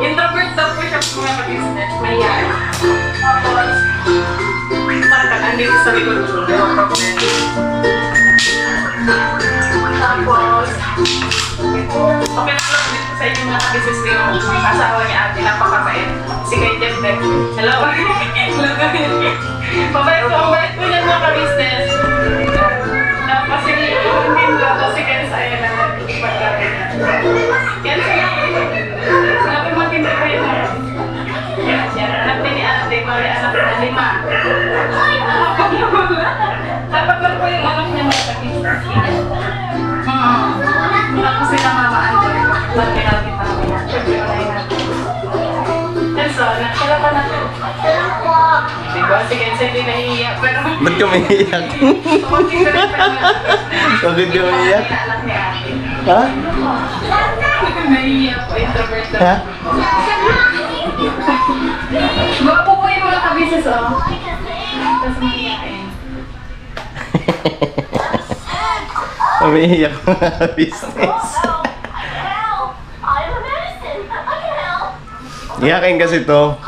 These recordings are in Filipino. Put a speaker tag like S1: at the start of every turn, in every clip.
S1: Introvert daw po siya po mga business. Mahihain. Tapos, parang andito sa likod ko. Tapos, okay na lang dito sa inyo mga business ko yung asawa niya ate. Napakabait. Si kay Jeff Beck. Hello? Hello kami. Mabait ko yan mga business. Tapos hindi ko kasi kaya saya na ipagkakit na. Yan sila. Sabi matindi kayo na. Yan. Anak ni ate. Bali anak na 5. Dapat lang po yung anak niya mga business. Tapos sila mama ante. Ba't kinalagin pa namin yan? Siyempre alay natin. Yan so, nakila pa natin. Diba? Sige, hindi nahihiyak. Pero
S2: Ba't ka umiiyak? Bakit ka umiiyak? Ha?
S1: Nahihiyak po, introvert na.
S2: Ha?
S1: Gwapo po yung mga kabisis, oh. Tapos mahihiyakin.
S2: Umiiyak mga business. Iyakin kasi to.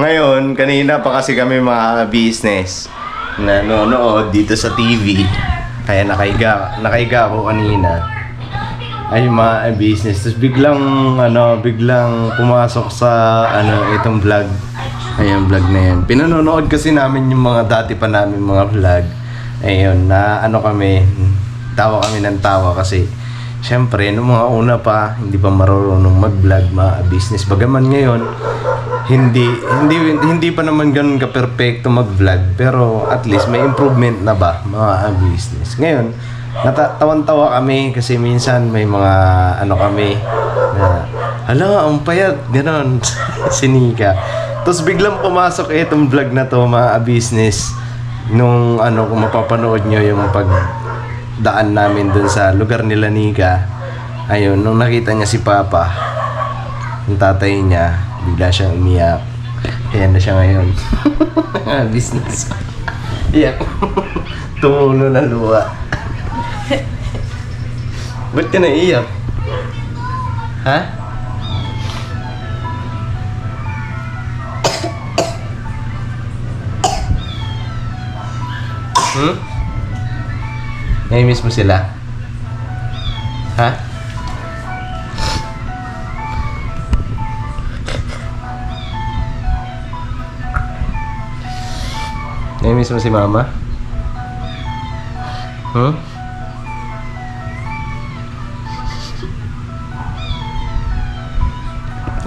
S2: Ngayon, kanina pa kasi kami mga business na nanonood dito sa TV. Kaya nakaiga ako kanina. Ay mga business. Tapos biglang pumasok sa itong vlog. Ayan, vlog na yan. Pinanonood kasi namin yung mga dati pa namin mga vlog. Ayun, na tawa kami ng tawa kasi syempre, nung mga una pa, hindi pa marunong mag-vlog, mga business. Bagaman ngayon, hindi pa naman ganun ka-perfecto mag-vlog. Pero at least may improvement na ba, mga business. Ngayon, tawan-tawa kami kasi minsan may mga kami na, hala, ang payat, gano'n, sinika. Tapos biglang pumasok itong vlog na to, mga business. Nung kung mapapanood nyo yung daan namin dun sa lugar nila Nika. Ayun, nung nakita niya si Papa, yung tatay niya, bigla siyang umiyak. Ayan na siya ngayon. Business. Iyak. Tumulo na luha. Ba't ka naiiyak? Ha? Nai-miss mo sila? Ha? Nai-miss mo si Mama?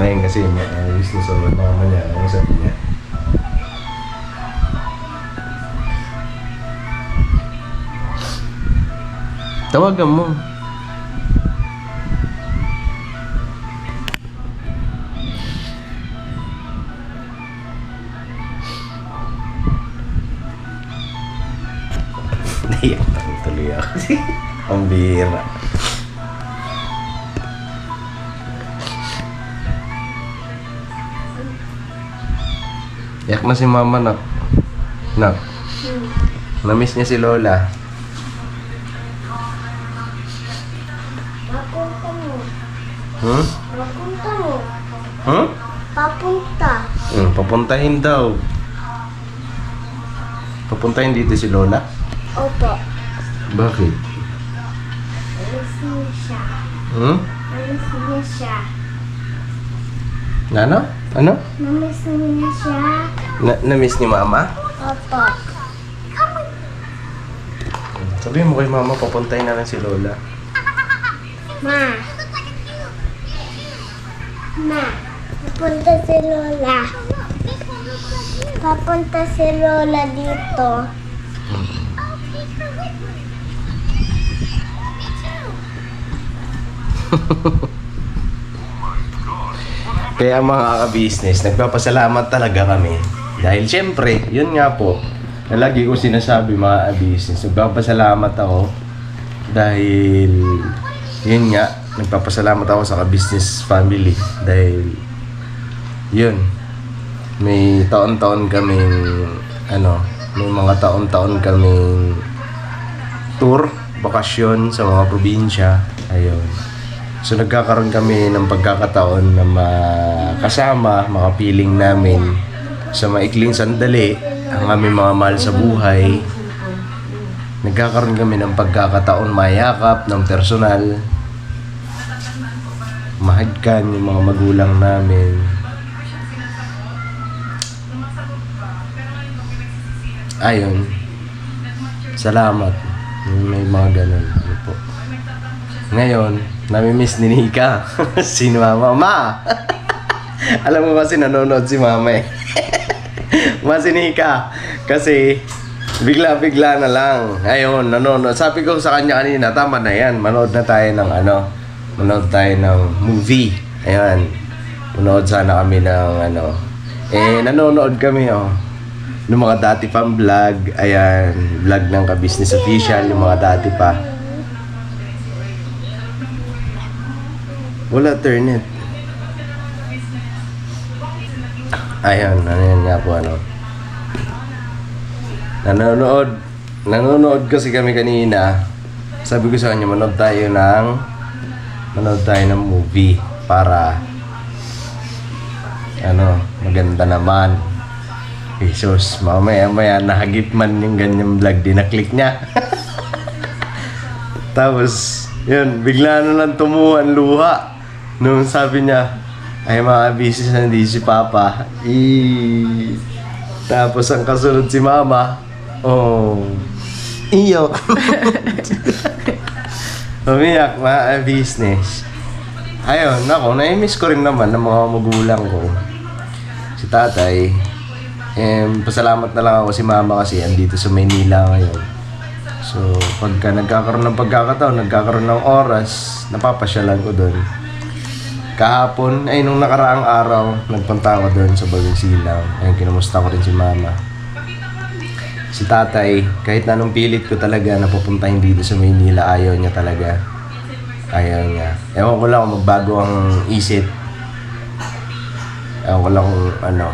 S2: Ngayon kasi nai-miss niya sa mama niya. Ano sabi niya? Tawagan mo. Naiyak na tuloy ako. Ang bihira. Iyak na si Mama, nak. Nak. Na-miss niya si Lola.
S3: Papunta mo. Papunta.
S2: Papuntahin daw. Papuntahin dito si Lola?
S3: Opo.
S2: Bakit?
S3: Alis niya siya. Alis niya siya.
S2: Ano? Ano?
S3: Namiss niya siya.
S2: Na-miss ni Mama?
S3: Opo.
S2: Sabihin mo kay Mama, papuntahin na lang si Lola.
S3: Ma. Ma. Papunta si Lola. Papunta si Lola dito.
S2: Kaya mga ka-business, nagpapasalamat talaga kami. Dahil syempre, yun nga po, na lagi ko sinasabi mga ka-business, nagpapasalamat ako dahil yun nga, nagpapasalamat ako sa ka-business family. Dahil yun, may taon-taon kaming may mga taon-taon kaming tour, bakasyon sa mga probinsya. Ayun. So nagkakaroon kami ng pagkakataon na makasama, makapiling namin sa maikling sandali ang aming mga mahal sa buhay. Nagkakaroon kami ng pagkakataon mayakap ng personal, mahagkan yung mga magulang namin. Ayun, salamat. May mga ganun. Ano po. Ngayon, nami-miss ni Nika. Si Mama. Ma! Alam mo kasi nanonood si Mama eh. Ma, si Nika. Kasi bigla-bigla na lang. Ayun, nanonood. Sabi ko sa kanya kanina, tama na yan. Manood na tayo ng manood tayo ng movie. Ayan. Manood sana kami ng nanonood kami ng mga dati pang vlog. Ayan, vlog ng Ka-Business Official, yung mga dati pa. Wala turnet. Ayan nga po Nanonood kasi kami kanina. Sabi ko sa kanya, manood tayo ng movie para maganda naman. Jesus, mamaya nahagip man yung ganyang vlog, di na-click niya. Tapos, yun, bigla na lang tumuhan luha. Nung sabi niya, ay mga busy na hindi si Papa. Tapos ang kasunod si Mama. Iyo. Umiyak, mga business. Ayun, na-miss ko rin naman ng mga magulang ko. Si Tatay. Pasalamat na lang ako si Mama kasi andito sa Maynila ngayon. So, pagka nagkakaroon ng pagkakataon, nagkakaroon ng oras, napapasyalan ko doon. Kahapon, nung nakaraang araw, nagpunta ako doon sa Bagong Silaw. Ayun, kinamusta ko rin si Mama. Si Tatay, kahit na anong pilit ko talaga na pupuntahin dito sa Maynila, ayaw niya talaga. Ayaw niya. Ewan ko lang kung magbago ang isip. Ewan ko lang kung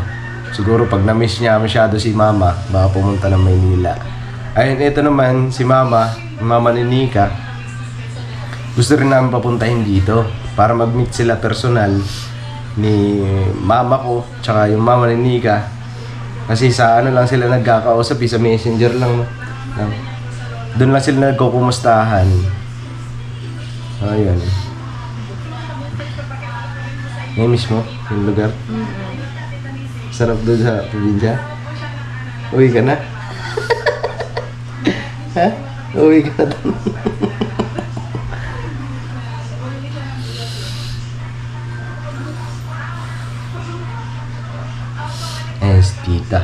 S2: siguro pag na-miss niya masyado si Mama, baka pumunta ng Maynila. Ayun, ito naman, si Mama ni Nika. Gusto rin namin papuntahin dito para mag-meet sila personal ni Mama ko, tsaka yung Mama ni Nika. Kasi sa lang sila nagkakausap, sa messenger lang. Doon lang sila nagkukumustahan. Ayun. Namiss mo yung lugar? Sarap doon sa probinsya? Uwi ka na? Ha? Uwi ka na doon? Tita.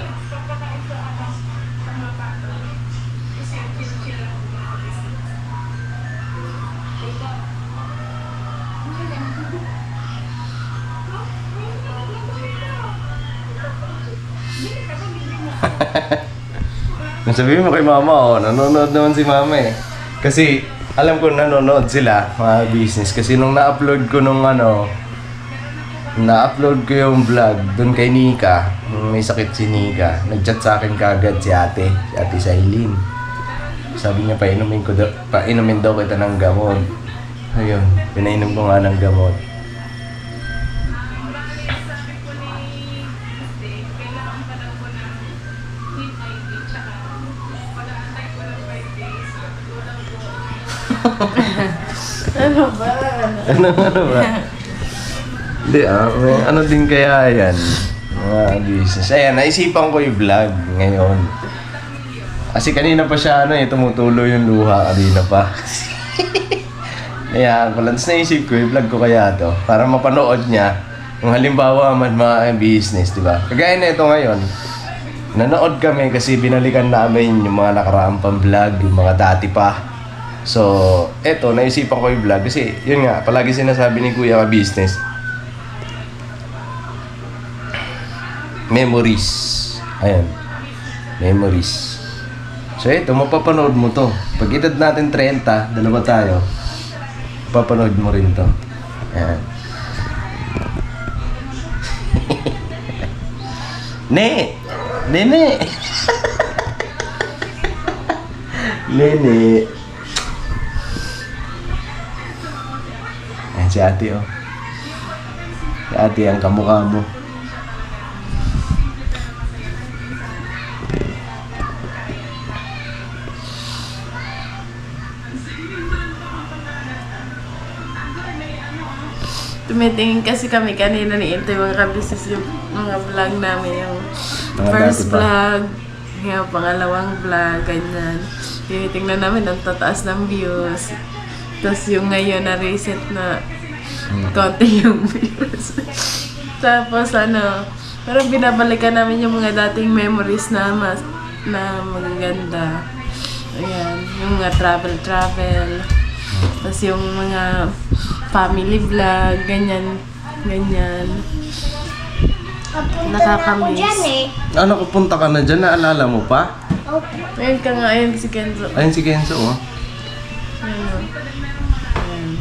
S2: Nasabihin mo kay Mama, nanonood naman si Mama eh. Kasi alam ko nanonood sila, mga business. Kasi nung na-upload ko na-upload ko yung vlog doon kay Nika, may sakit si Nika. Nag-chat sa akin kagad si Ate Sailin. Sabi niya painumin daw kita ng gamot. Ayun, pinainom ko nga ng gamot.
S1: Ano ba?
S2: Ano ba? Hindi may din kaya yan. Mga business. Ayan, naisipan ko yung vlog ngayon. Kasi kanina pa siya tumutuloy yung luha kanina pa. Kaya, balance naisip ko, i-vlog ko kaya to para mapanood niya kung halimbawa man mga business, di ba? Kagaya na ito ngayon, nanood kami kasi binalikan namin yung mga nakaraang pang vlog, yung mga dati pa. So, eto, naisipan ko yung vlog kasi, yun nga, palagi sinasabi ni Kuya Ka-Business, memories. Ayan, memories. So, eto, mapapanood mo to. Pag edad natin 30, dalawa tayo, papanood mo rin to. Ayan. Nene! Nene! Ayan Si ate, oh. Si ate ang kamukha mo.
S1: Tumitingin kasi kami kanina ni Intoy mga kabisis yung mga vlog namin. Yung
S2: Mga
S1: first
S2: dati pa.
S1: vlog, yung pangalawang vlog, ganyan. Tinitingnan namin ang tataas ng views. Tapos yung ngayon na reset na konti yung views. Tapos parang binabalikan namin yung mga dating memories na magaganda. Ayan, yung mga travel. Tapos yung mga family vlog, ganyan.
S3: Papunta na ako
S1: Nakakamiss.
S3: dyan eh.
S2: Ano, pupunta ka na dyan? Naalala mo pa?
S3: Opo.
S1: Ayun ka nga, ayun si Kenzo.
S2: Ayun si Kenzo, oh.
S1: Ayun, oh. Ayan.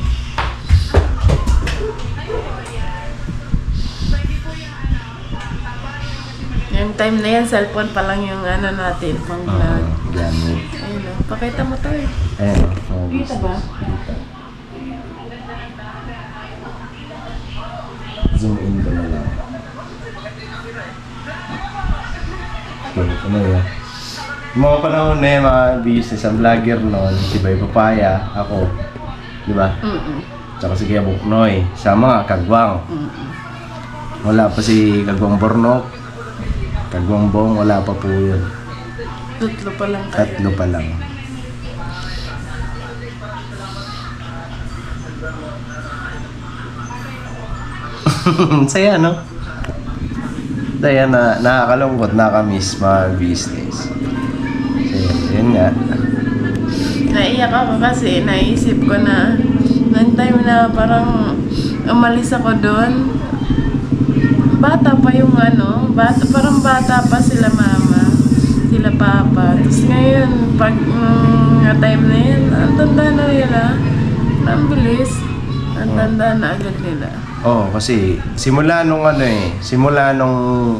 S1: Yung time na yan, cellphone pa lang yung natin, pang vlog.
S2: Gamit.
S1: Ayun o, pakita mo to eh.
S2: Ayun, oh.
S1: Kita ba?
S2: Kita. Zoom in ko na lang. Okay, ano yun? Yung mga panahon na yung mga business, ang vlogger noon, si Bay Papaya, ako, di ba? Tsaka si Kuya Buknoy, sa mga Kagwang. Wala pa si Kagwang Bornok, Kagwang Bong, wala pa po yun.
S1: Tutlo pa lang tayo.
S2: Tatlo pa lang. Saya, no? Saya na nakakalungkot, nakamiss mga business. Saya, yun nga.
S1: Naiyak ako kasi naisip ko na noong time na parang umalis ako doon. Bata pa yung parang bata pa sila mama, sila papa. Tapos ngayon, pag time na yun, ang tanda na nila. Ang bilis. Ang tanda na agad nila.
S2: Oo, kasi simula nung simula nung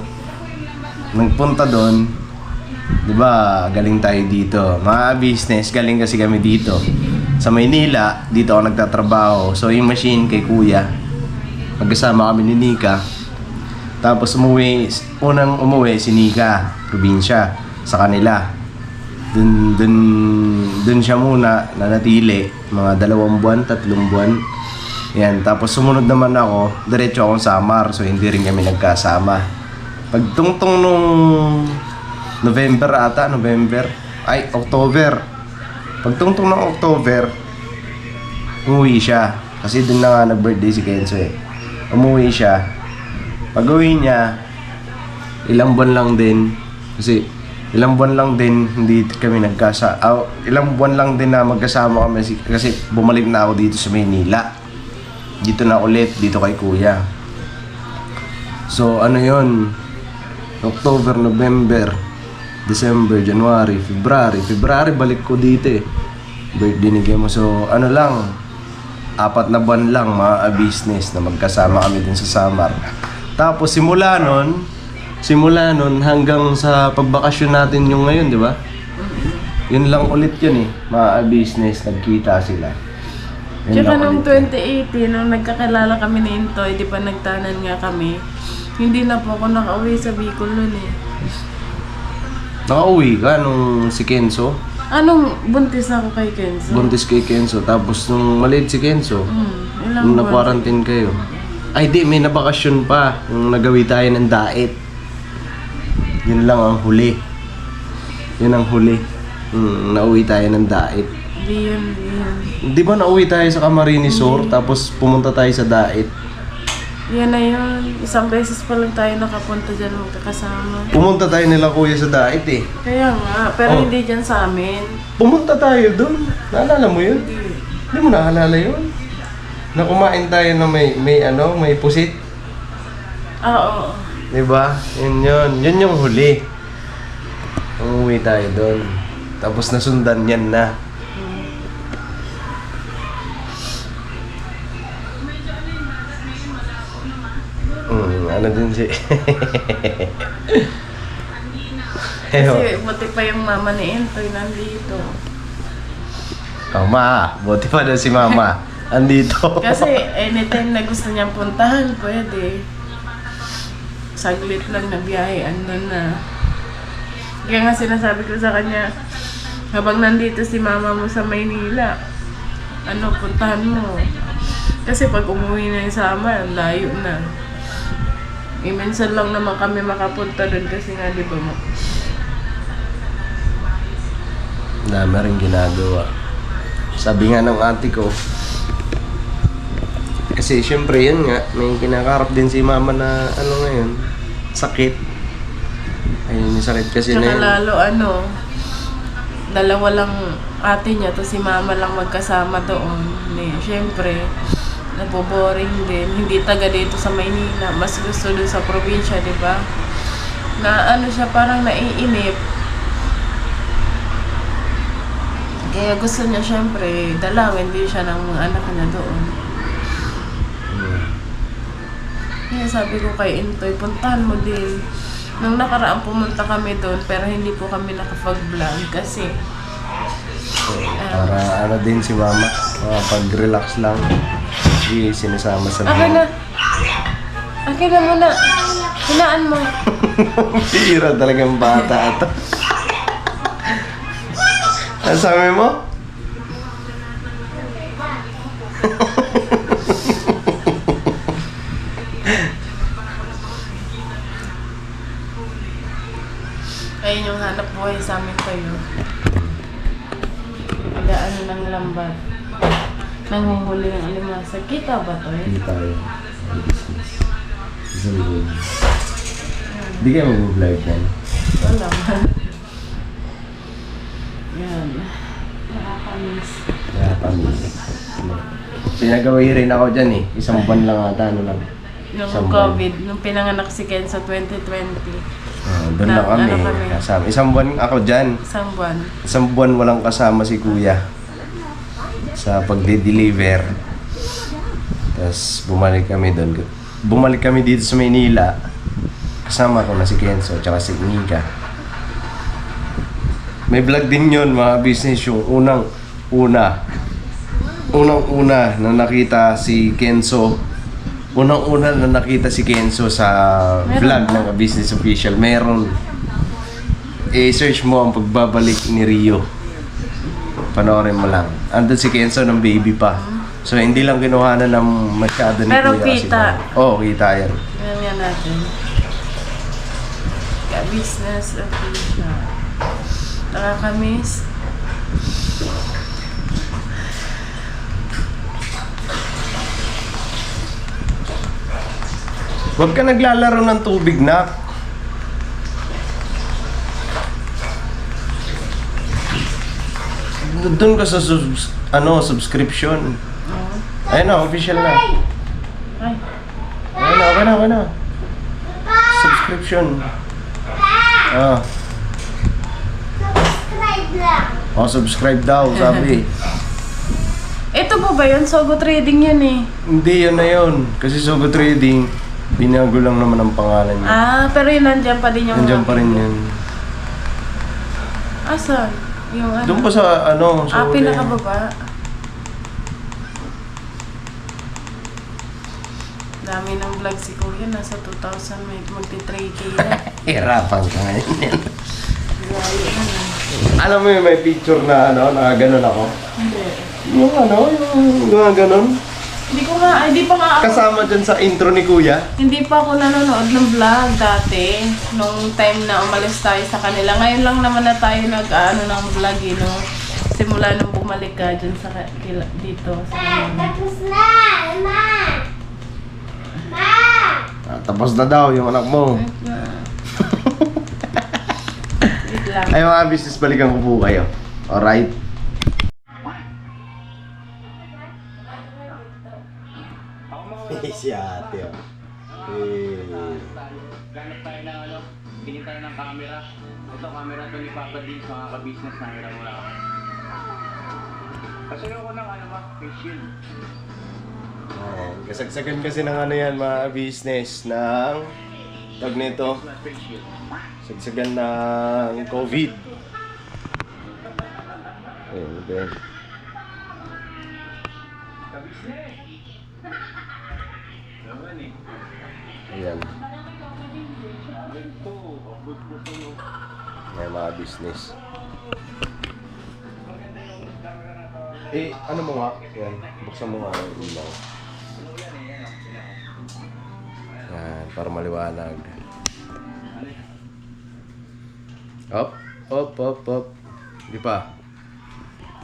S2: nagpunta doon, di ba, galing tayo dito. Mga business, galing kasi kami dito. Sa Maynila, dito ako nagtatrabaho. So, yung machine kay Kuya, magkasama kami ni Nika. Tapos unang umuwi si Nika, probinsya, sa kanila. Dun siya muna nanatili, mga 2 buwan, 3 buwan. Yan, tapos sumunod naman ako, diretso akong Samar, so hindi rin kami nagkasama. Pagtungtong nung October. Pagtungtong ng October, umuwi siya. Kasi dun na nga nag-birthday si Kenzo eh. Umuwi siya. Pag-uwi niya, ilang buwan lang din, hindi kami ilang buwan lang din na magkasama kami kasi bumalik na ako dito sa Maynila. Dito na ulit, dito kay Kuya. So, yun? October, November, December, January, February. February, balik ko dito eh. Birthday ni Gemo. So, 4 na buwan lang, mga business na magkasama kami dun sa Samar. Tapos, simula nun, hanggang sa pagbakasyon natin yung ngayon, di ba? Yun lang ulit yun eh. Mga business, nagkita sila. Yun
S1: Tsaka
S2: lang
S1: nung
S2: ulit.
S1: 2018, nung nagkakilala kami ni Intoy, di pa nagtanan nga kami, hindi na po ako nakauwi sa Bicol nun eh.
S2: Nakauwi ka nung si Kenzo?
S1: Anong buntis ako kay Kenzo?
S2: Buntis kay Kenzo. Tapos nung maliit si Kenzo,
S1: Ilang
S2: nung
S1: buwan?
S2: na-quarantine kayo. Ay di, may nabakasyon pa. Yung nagawi tayo ng daet. Yun lang ang huli. Yun ang huli. Nauwi tayo ng daet.
S1: Di yun.
S2: Di ba nauwi tayo sa Camarines Sur, tapos pumunta tayo sa daet?
S1: Yan na yun. Isang beses pa lang tayo nakapunta dyan magkakasama.
S2: Pumunta tayo nila Kuya sa daet eh.
S1: Kaya nga, pero
S2: Oh.
S1: hindi dyan sa amin.
S2: Pumunta tayo dun. Naalala mo yun? Hindi mo naalala yun? Na kumain tayo na may pusit.
S1: Oo.
S2: Diba? Yun yun. Yun yung huli. Umuwi tayo doon. Tapos nasundan yan na. Ano din si...
S1: Kasi buti pa yung mama ni Intoy nandito.
S2: Oh, buti pa daw si Mama. andito.
S1: Kasi anytime na gusto niyang puntahan, pwede. Saglit lang na biyahe, andun na. Kaya nga sinasabi ko sa kanya, habang nandito si mama mo sa Maynila, puntahan mo. Kasi pag umuwi na yung summer, layo na. Minsan lang naman kami makapunta doon kasi nga di ba mo.
S2: Dami rin ginagawa. Sabi nga ng ate ko, kasi syempre yun nga, may kinakarap din si mama na ngayon, sakit. Ayun yung sakit kasi na
S1: Tsaka
S2: yun.
S1: lalo dalawa lang ate niya, to si mama lang magkasama doon. Syempre, naboboring din. Hindi taga dito sa Maynila, mas gusto doon sa probinsya, di ba? Na siya, parang naiinip. Kaya gusto niya syempre, dalawin din siya ng mga anak niya doon. Kaya sabi ko kay Intoy, puntahan mo din. Nung nakaraan pumunta kami doon, pero hindi po kami nakapag-vlog kasi
S2: Para din si mama, pag-relax lang. Hindi sinasama sa
S1: akin na. Akin na muna. Hinaan mo.
S2: Tira talagang bata ito. Ano sabi mo?
S1: Ayun yung hanap buhay sa amin kayo. Nag-ano ng lambat. Nanguhuli ng alimasa. Kita ba to eh?
S2: Hindi tayo. Business. Isang good. Hindi kayo mag-vlog yan.
S1: Wala man. Yan. Nakakamiss.
S2: Kaya kami. Pinagawi rin ako dyan eh. Isang buwan lang ata, lang.
S1: Yung
S2: Isang buwan.
S1: COVID, nung pinanganak si Ken sa 2020.
S2: Doon lang kami.
S1: kami?
S2: Kasama. Isang buwan ako dyan.
S1: Isang buwan.
S2: Isang buwan walang kasama si kuya. Sa pagde-deliver. Tapos bumalik kami doon. Bumalik kami dito sa Maynila. Kasama ko na si Kenzo at si Nika. May vlog din yun mga business, yung unang-una na nakita si Kenzo. Unang-una na nakita si Kenzo sa vlog ng Business Official. Meron. I-search mo ang pagbabalik ni Rio. Panoorin mo lang. Andun si Kenzo ng baby pa. So hindi lang kinuhanan ng masyado ni
S1: Pero
S2: Kuya kasi
S1: kita.
S2: Oo, kita yan.
S1: Yan yan natin. Ka-business official. Nakakamiss.
S2: Huwag ka naglalaro ng tubig, nak. Doon ka sa subscription. Ayun na, official na.
S1: Ay.
S2: Okay na. Subscription.
S3: Subscribe lang.
S2: Subscribe daw, sabi.
S1: Ito po ba yun? Sogo Trading yun eh.
S2: Hindi, yun na yun. Kasi Sogo Trading, binago lang naman ang pangalan niya.
S1: Pero yun nandyan pa din yung
S2: Nandiyan pa rin yun.
S1: Asan? Yung ano?
S2: Doon pa sa Sogo
S1: pinakababa. Dami ng vlog si Kuya. Nasa 2,000 may magti-3K na.
S2: Hirapan ka ngayon yan.
S1: Grabe na.
S2: Alam mo yung may picture na na gano'n ako?
S1: Hindi.
S2: Yung yung mga gano'n.
S1: Hindi pa nga ako.
S2: Kasama dyan sa intro ni Kuya.
S1: Hindi pa ako nanonood ng vlog dati. Nung time na umalis tayo sa kanila. Ngayon lang naman na tayo ng vlog no? Simula nung bumalik ka dyan dito sa kanila.
S3: Tapos na, Ma! Ma!
S2: Tapos na daw yung anak mo.
S1: Wait lang.
S2: Ay mga business, balikan ko po kayo. Alright? Si ate
S4: Ganap tayo ng tingin tayo ng camera. Ito camera to ni Papa D, mga ka-business na hirang wala ako. Kasi ako ng face shield.
S2: Kasagsagan kasi ng yan mga business ng tag nito.
S4: Face shield.
S2: Sagsagan ng COVID. Ayun, okay.
S4: business. Naman eh.
S2: Ayan.
S4: Ito, abot ko to.
S2: May mga business. Eh, ano mo nga? Yan. Buksan mo nga yung ilaw. Yan, para maliwanag. Up, up, up, up. Di pa.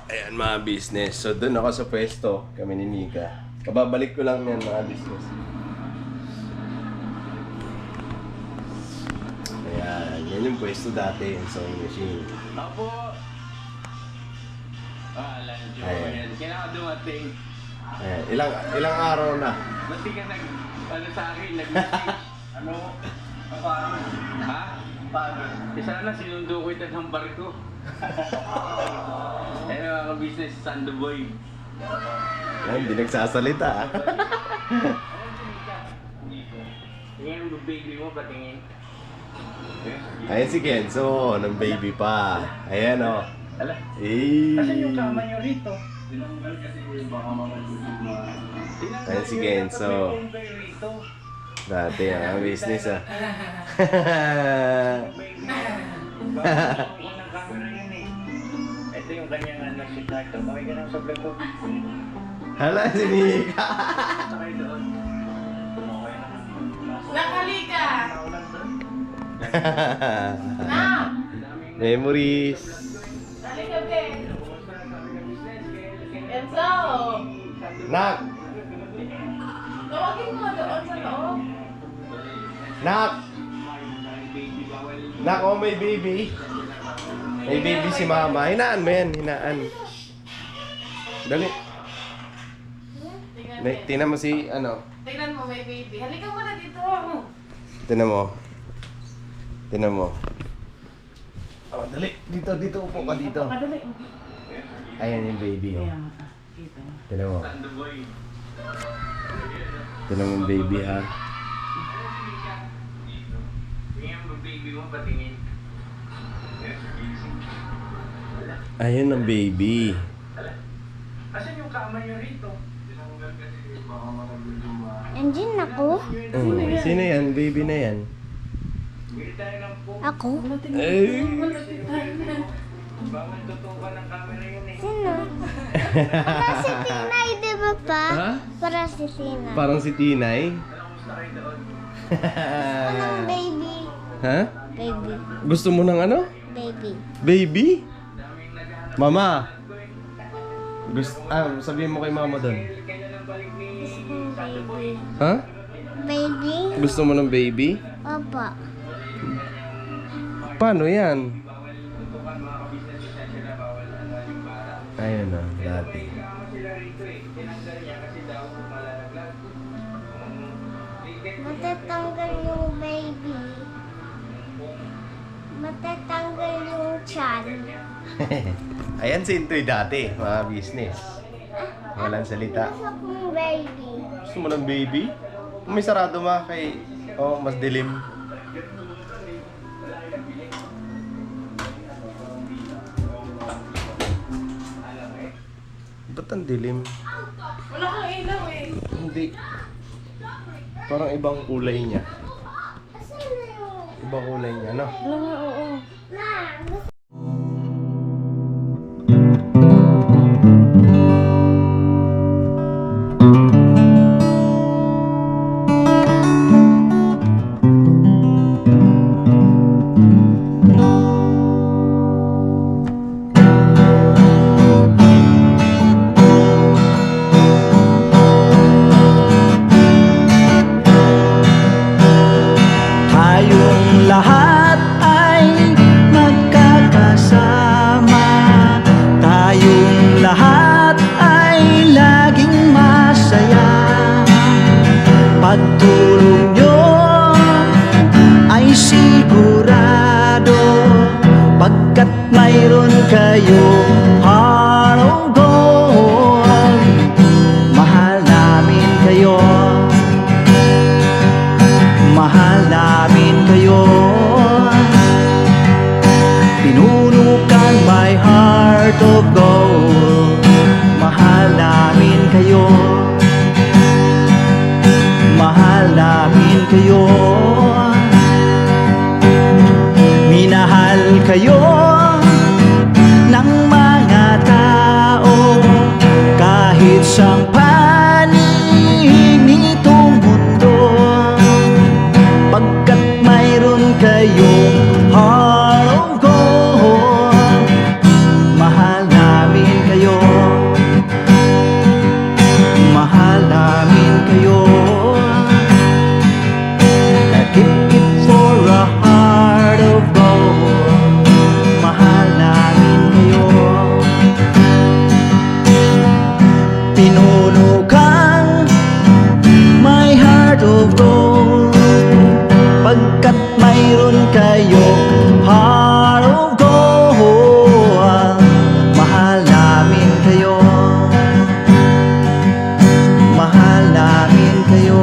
S2: Ayan, mga business. So, doon ako sa pwesto. Kami ni Nika. Kababalik ko lang yan, mga business. Ayan, yan yung pwesto dati. Yung sewing machine.
S4: Apo! Lunch mo
S2: Ayan.
S4: yan. Kailangan dumating.
S2: Ayan, ilang araw na.
S4: Ba't di ka sa akin, nag-message? Ano? Paano? Ha? Paano? Isa na, sinundo ko ito ng barko. Ayun mga ka-business, Sandoboy.
S2: Ay, hindi nagsasalita.
S4: Tingin yung baby mo, patingin.
S2: Ayan si Kenzo, ng baby pa. Ayan o.
S4: Ala,
S2: Eh.
S4: asan yung kama nyo rito? Tinanggal kasi baka mamalutog na.
S2: Ayan si Kenzo.
S4: Rito.
S2: Dati ang business ah.
S4: Bago ko ng camera yun eh. Ito yung kanyang anak si Tato. Bakit ka nang sa vlog ko?
S2: Hala si Nika.
S4: Sakay doon. Okay naman.
S1: Nakalika!
S4: Naulan doon.
S1: Na!
S2: Memories.
S1: Dali ka, be! Enzo!
S2: Nak!
S1: Tawagin mo doon sa loob.
S2: Nak! Nak, oh may baby. May baby si mama. Hinaan mo yan, hinaan. Dali.
S1: Tingnan,
S2: Tingnan mo si, ano.
S1: tingnan mo, may baby. Halika muna dito.
S2: Tingnan mo. Tingnan mo. Oh, dali. Dito upo ka dito.
S1: Kadali.
S2: Ayan yung baby, oh.
S1: Kita.
S2: Tingnan mo.
S4: Sandoboy.
S2: Tingnan mo yung baby, ha.
S4: Tingin mo baby mo, patingin.
S2: Ayun ang baby.
S4: Asan yung kama nyo rito? Tinanggal kasi baka mamalutog na.
S3: Andiyan ako.
S2: Sino yan? Baby na yan.
S4: Bili tayo ng phone.
S3: Ako?
S2: Eh.
S4: Bawal tutukan ng camera yun eh.
S3: Sino? Para si Tinay, di ba pa?
S2: Ha?
S3: Para si Tinay.
S2: Parang si Tinay.
S4: Kumusta kayo doon?
S3: Anong baby?
S2: Ha?
S3: Baby.
S2: Gusto mo ng ano?
S3: Baby.
S2: Baby? Mama. Sabihin mo kay mama doon.
S3: Baby.
S2: Ha?
S3: Baby?
S2: Gusto mo ng baby?
S3: Opo.
S2: Paano yan? Ayun na, dati.
S3: Matatanggal yung baby. Matatanggal yung chan.
S2: Ayan si Intoy dati, mga business. Walang salita.
S3: Gusto kong baby.
S2: Gusto mo ng baby? May sarado ma kay... Oh, mas dilim. Ba't ang dilim?
S1: Wala kang ilaw eh.
S2: Hindi. Parang ibang kulay niya.
S3: Asan na yung...
S2: Ibang kulay niya, no?
S1: Wala nga, oo.
S3: Ma, gusto
S5: Tayong lahat ay magkakasama. Tayong lahat ay laging masaya. Pagtulong nyo ay sigurado, pagkat mayroon kayo heart of gold. Mahal namin kayo. Mahal namin kayo. Pinuno kang my heart of gold. Mahal namin kayo. kayo, minahal kayo ng mga tao kahit sa panig nitong mundo, pagkat mayroon kayong heart of gold. Mahal namin kayo, mahal namin kayo. Keep it for a heart of gold. Mahal namin kayo. Pinuno kang my heart of gold, pagkat mayroon kayo heart of gold. Mahal namin kayo, mahal namin kayo.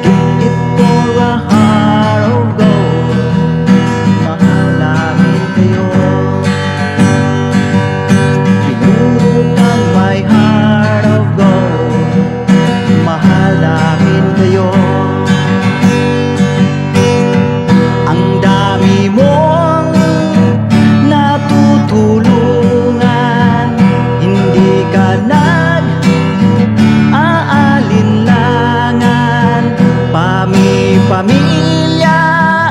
S5: Give it for a heart of gold. Mahal namin kayo. Pinuno kang my heart of gold. Mahal namin kayo. Ang dami mong natutulungan, hindi ka nag-aalinlangan. Pamilya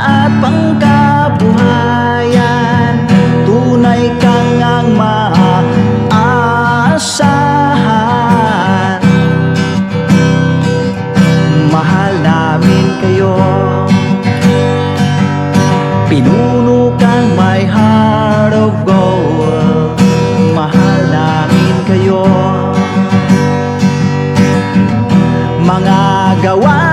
S5: at pangkabuhayan, tunay kang ang maaasahan. Mahal namin kayo. Pinuno kang my heart of gold. Mahal namin kayo. Mga gawa